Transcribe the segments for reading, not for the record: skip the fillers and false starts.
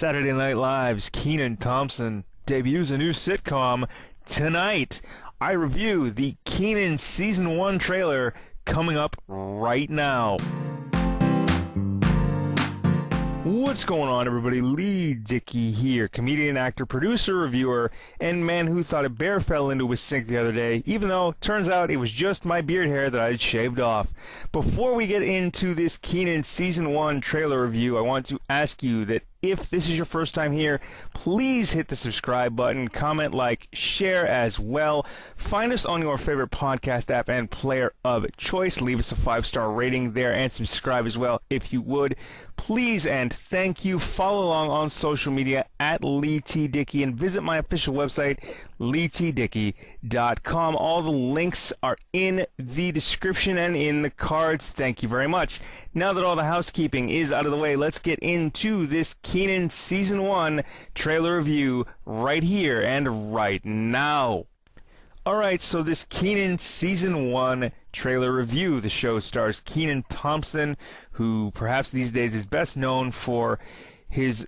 Saturday Night Live's Kenan Thompson debuts a new sitcom tonight. I review the Kenan Season 1 trailer coming up right now. What's going on, everybody? Leigh Dickey here, comedian, actor, producer, reviewer, and man who thought a bear fell into his sink the other day, even though turns out it was just my beard hair that I had shaved off. Before we get into this Kenan Season 1 trailer review, I want to ask you that if this is your first time here, please hit the subscribe button, comment, like, share as well. Find us on your favorite podcast app and player of choice. Leave us a 5-star rating there and subscribe as well if you would. Please and thank you. Follow along on social media at Leigh T Dickey and visit my official website, leightdickey.com. All the links are in the description and in the cards. Thank you very much. Now that all the housekeeping is out of the way, let's get into this Kenan Season 1 trailer review right here and right now. Alright, so this Kenan Season 1 trailer review. The show stars Kenan Thompson, who perhaps these days is best known for his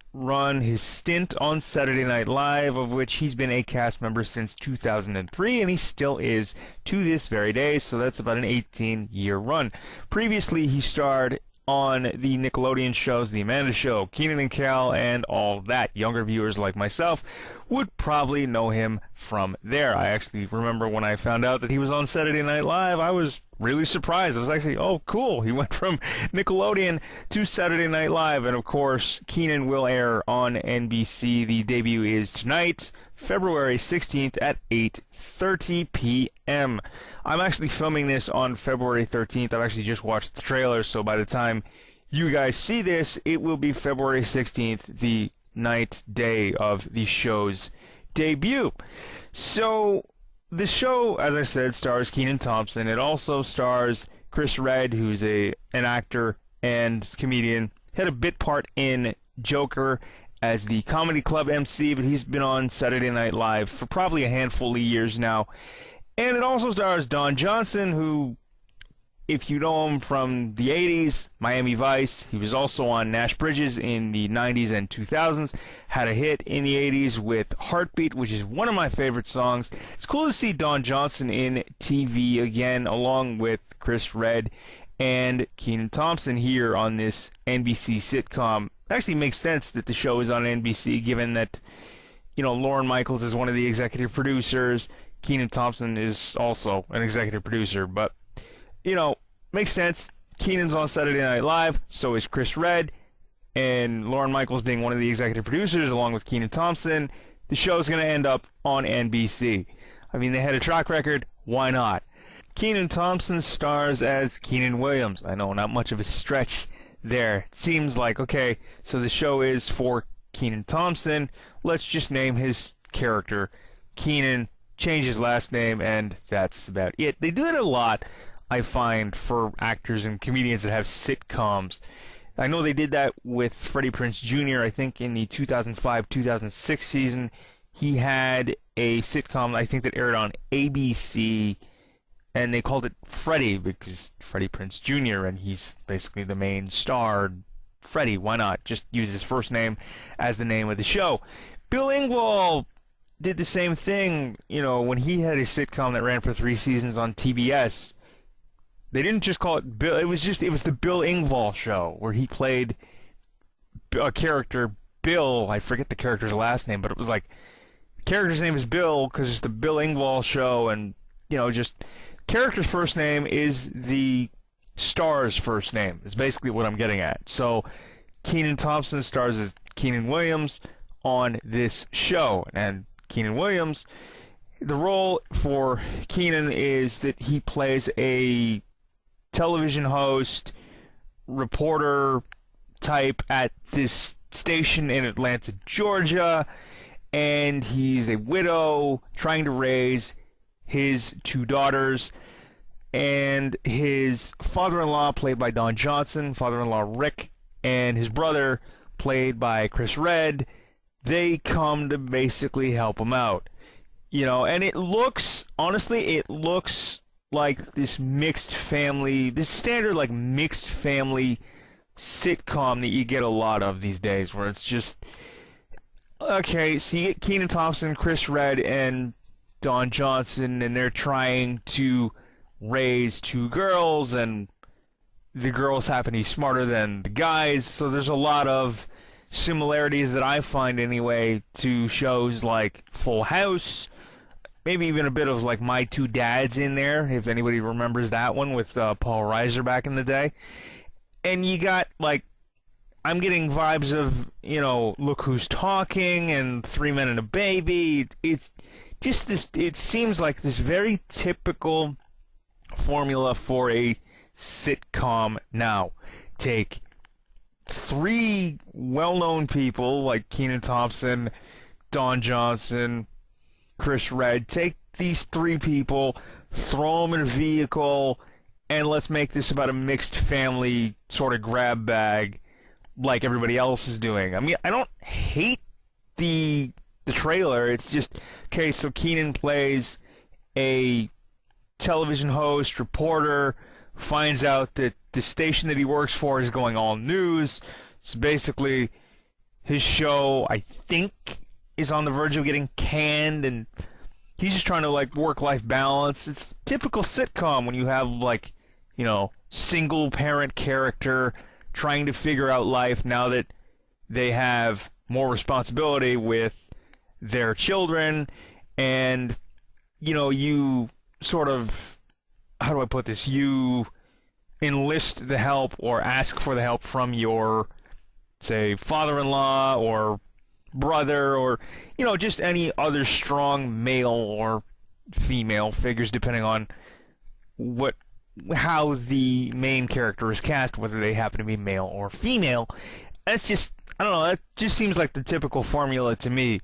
stint on Saturday Night Live, of which he's been a cast member since 2003, and he still is to this very day, so that's about an 18-year run. Previously, he starred on the Nickelodeon shows The Amanda Show, Kenan and Kel, and all that. Younger viewers like myself would probably know him from there. I actually remember when I found out that he was on Saturday Night Live, I was really surprised. I was actually, oh, cool. He went from Nickelodeon to Saturday Night Live, and of course, Kenan will air on NBC. The debut is tonight, February 16th at 8:30 p.m. I'm actually filming this on February 13th. I've actually just watched the trailer, so by the time you guys see this, it will be February 16th, the day of the show's debut. So, the show, as I said, stars Kenan Thompson. It also stars Chris Redd, who's an actor and comedian. Had a bit part in Joker as the comedy club MC, but he's been on Saturday Night Live for probably a handful of years now. And it also stars Don Johnson, who, if you know him from the 80s, Miami Vice, he was also on Nash Bridges in the 90s and 2000s, had a hit in the 80s with Heartbeat, which is one of my favorite songs. It's cool to see Don Johnson in TV again, along with Chris Redd and Kenan Thompson here on this NBC sitcom. It actually makes sense that the show is on NBC, given that, Lorne Michaels is one of the executive producers. Kenan Thompson is also an executive producer, but makes sense. Kenan's on Saturday Night Live, so is Chris Redd, and Lorne Michaels being one of the executive producers, along with Kenan Thompson. The show's going to end up on NBC. I mean, they had a track record. Why not? Kenan Thompson stars as Kenan Williams. I know, not much of a stretch there. It seems like, okay, so the show is for Kenan Thompson. Let's just name his character Kenan, change his last name, and that's about it. They do it a lot, I find, for actors and comedians that have sitcoms. I know they did that with Freddie Prinze Jr., I think in the 2005-2006 season. He had a sitcom, I think, that aired on ABC, and they called it Freddie because Freddie Prinze Jr., and he's basically the main star. Freddie, why not? Just use his first name as the name of the show. Bill Engvall did the same thing, when he had a sitcom that ran for 3 seasons on TBS. They didn't just call it Bill, it was the Bill Engvall Show, where he played a character, Bill, I forget the character's last name, but it was like, the character's name is Bill because it's the Bill Engvall Show, and, just, character's first name is the star's first name, is basically what I'm getting at. So, Kenan Thompson stars as Kenan Williams on this show, and Kenan Williams, the role for Kenan is that he plays a television host, reporter type at this station in Atlanta, Georgia, and he's a widow trying to raise his 2 daughters, and his father-in-law, played by Don Johnson, father-in-law Rick, and his brother, played by Chris Redd, they come to basically help him out. And it looks, honestly, like this mixed family, this standard like mixed family sitcom that you get a lot of these days, where it's just okay, so you get Kenan Thompson, Chris Redd, and Don Johnson, and they're trying to raise two girls, and the girls happen to be smarter than the guys, so there's a lot of similarities that I find anyway to shows like Full House, maybe even a bit of like My Two Dads in there, if anybody remembers that one with Paul Reiser back in the day. And you got like, I'm getting vibes of, you know, Look Who's Talking and Three Men and a Baby. It's just this, it seems like this very typical formula for a sitcom now. Take three well-known people like Kenan Thompson, Don Johnson, Chris Redd. Take these three people, throw them in a vehicle, and let's make this about a mixed family sort of grab bag like everybody else is doing. I mean, I don't hate the trailer. It's just, okay, so Kenan plays a television host, reporter, finds out that the station that he works for is going all news. So basically, his show, I think, is on the verge of getting canned, and he's just trying to, like, work-life balance. It's typical sitcom when you have, like, you know, single-parent character trying to figure out life now that they have more responsibility with their children, and, you know, you sort of, how do I put this, you enlist the help or ask for the help from your, say, father-in-law or brother or, you know, just any other strong male or female figures, depending on how the main character is cast, whether they happen to be male or female. That's just, I don't know, that just seems like the typical formula to me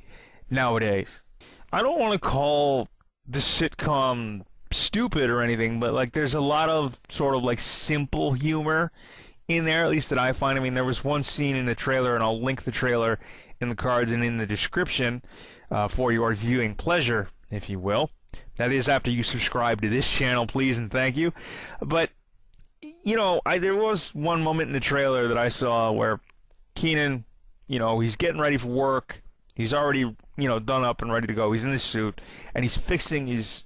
nowadays. I don't want to call the sitcom stupid or anything, but like there's a lot of sort of like simple humor in there, at least that I find. I mean, there was one scene in the trailer, and I'll link the trailer in the cards and in the description for your viewing pleasure, if you will. That is after you subscribe to this channel, please and thank you. But, you know, there was one moment in the trailer that I saw where Kenan, you know, he's getting ready for work. He's already, you know, done up and ready to go. He's in the suit, and he's fixing his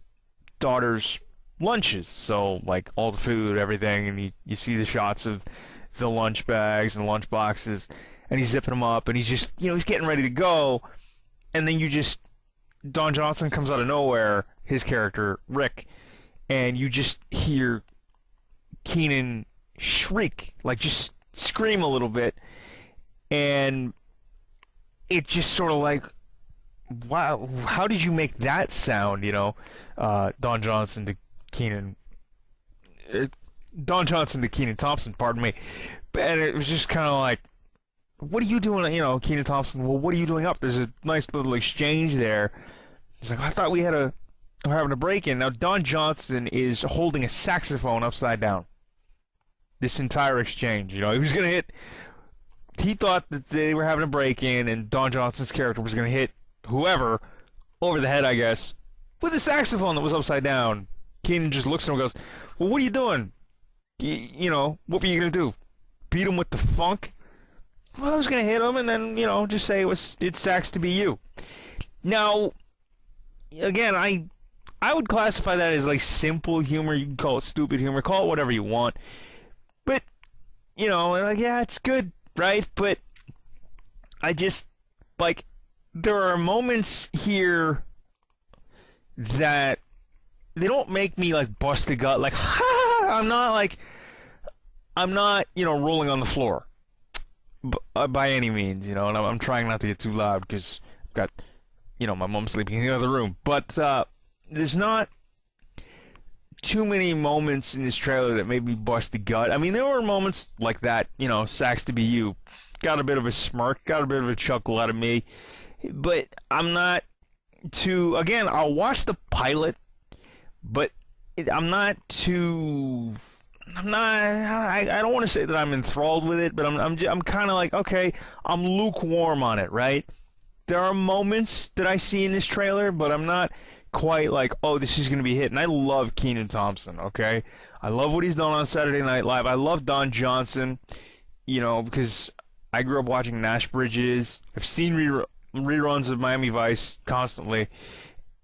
daughter's lunches. So, like, all the food, everything, and you see the shots of the lunch bags and lunch boxes, and he's zipping them up, and he's just, you know, he's getting ready to go, and then Don Johnson comes out of nowhere, his character, Rick, and you just hear Kenan shriek, like just scream a little bit, and it just sort of like, wow, how did you make that sound, you know? Don Johnson to Kenan Thompson, pardon me. And it was just kind of like, what are you doing, you know, Kenan Thompson? Well, what are you doing up? There's a nice little exchange there. It's like, I thought we're having a break-in. Now, Don Johnson is holding a saxophone upside down. This entire exchange, you know, he thought that they were having a break-in, and Don Johnson's character was going to hit whoever over the head, I guess, with a saxophone that was upside down. Kenan just looks at him and goes, well, what are you doing? You know, what were you going to do? Beat him with the funk? Well, I was going to hit him and then, you know, just say it's sax to be you. Now, again, I would classify that as like simple humor. You can call it stupid humor, call it whatever you want. But, you know, like, yeah, it's good, right? But I just, like, there are moments here that they don't make me like bust a gut, like, ha! I'm not, you know, rolling on the floor by any means, you know, and I'm trying not to get too loud because I've got, you know, my mom sleeping in the other room. But there's not too many moments in this trailer that made me bust a gut. I mean, there were moments like that, you know, sax to be you. Got a bit of a smirk, got a bit of a chuckle out of me. But I'm not too, again, I'll watch the pilot, but I don't want to say that I'm enthralled with it, but I'm kind of like, okay, I'm lukewarm on it, right? There are moments that I see in this trailer, but I'm not quite like, oh, this is going to be a hit. And I love Kenan Thompson, okay? I love what he's done on Saturday Night Live. I love Don Johnson, you know, because I grew up watching Nash Bridges. I've seen reruns of Miami Vice constantly.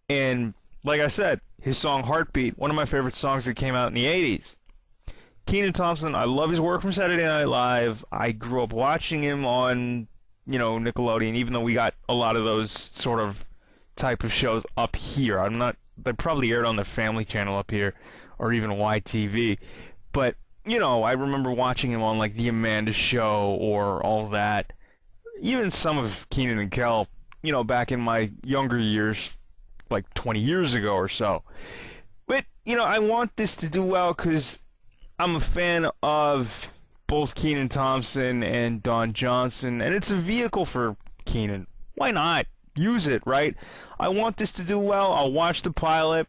And like I said, his song Heartbeat, one of my favorite songs that came out in the 80s. Kenan Thompson, I love his work from Saturday Night Live. I grew up watching him on, Nickelodeon, even though we got a lot of those sort of type of shows up here. They probably aired on the Family Channel up here, or even YTV. But, I remember watching him on, like, The Amanda Show or all that. Even some of Kenan and Kel, back in my younger years, like 20 years ago or so. But, I want this to do well because I'm a fan of both Kenan Thompson and Don Johnson, and it's a vehicle for Kenan. Why not? Use it, right? I want this to do well. I'll watch the pilot,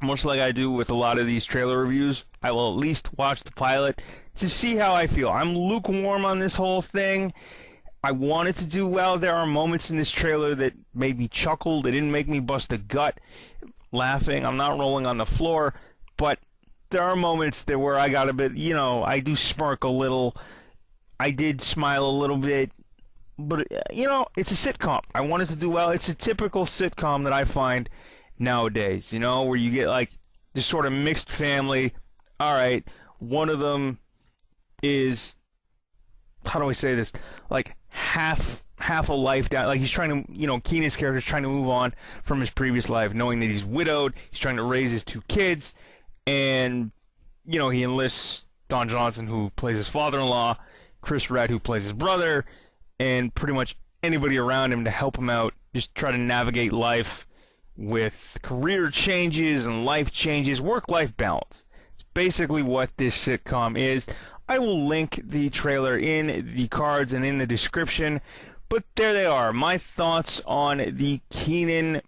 much like I do with a lot of these trailer reviews. I will at least watch the pilot to see how I feel. I'm lukewarm on this whole thing. I want it to do well. There are moments in this trailer that made me chuckle. They didn't make me bust a gut laughing. I'm not rolling on the floor, but there are moments there where I got a bit, I do smirk a little. I did smile a little bit. But, it's a sitcom. I want it to do well. It's a typical sitcom that I find nowadays, where you get, like, this sort of mixed family. All right, one of them is, how do I say this? Like, half a life down. Like, he's trying to, Kenan's character is trying to move on from his previous life, knowing that he's widowed. He's trying to raise his 2 kids. And, he enlists Don Johnson, who plays his father-in-law, Chris Redd, who plays his brother, and pretty much anybody around him to help him out, just try to navigate life with career changes and life changes, work-life balance. It's basically what this sitcom is. I will link the trailer in the cards and in the description, but there they are. My thoughts on the Kenan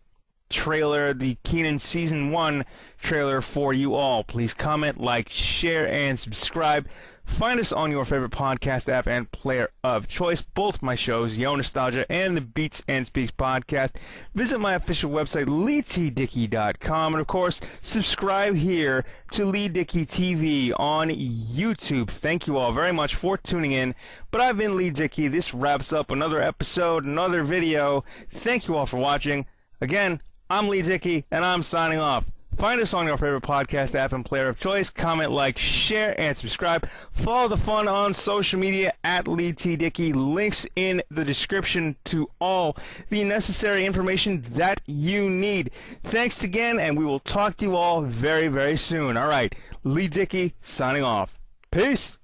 trailer, the Kenan Season 1 trailer for you all. Please comment, like, share, and subscribe. Find us on your favorite podcast app and player of choice, both my shows, Yo Nostalgia and the Beats and Speaks podcast. Visit my official website, LeighTDickey.com, and of course, subscribe here to Leigh Dickey TV on YouTube. Thank you all very much for tuning in, but I've been Leigh Dickey. This wraps up another episode, another video. Thank you all for watching. Again, I'm Leigh Dickey, and I'm signing off. Find us on your favorite podcast app and player of choice. Comment, like, share, and subscribe. Follow the fun on social media at Leigh T. Dickey. Links in the description to all the necessary information that you need. Thanks again, and we will talk to you all very, very soon. All right, Leigh Dickey signing off. Peace.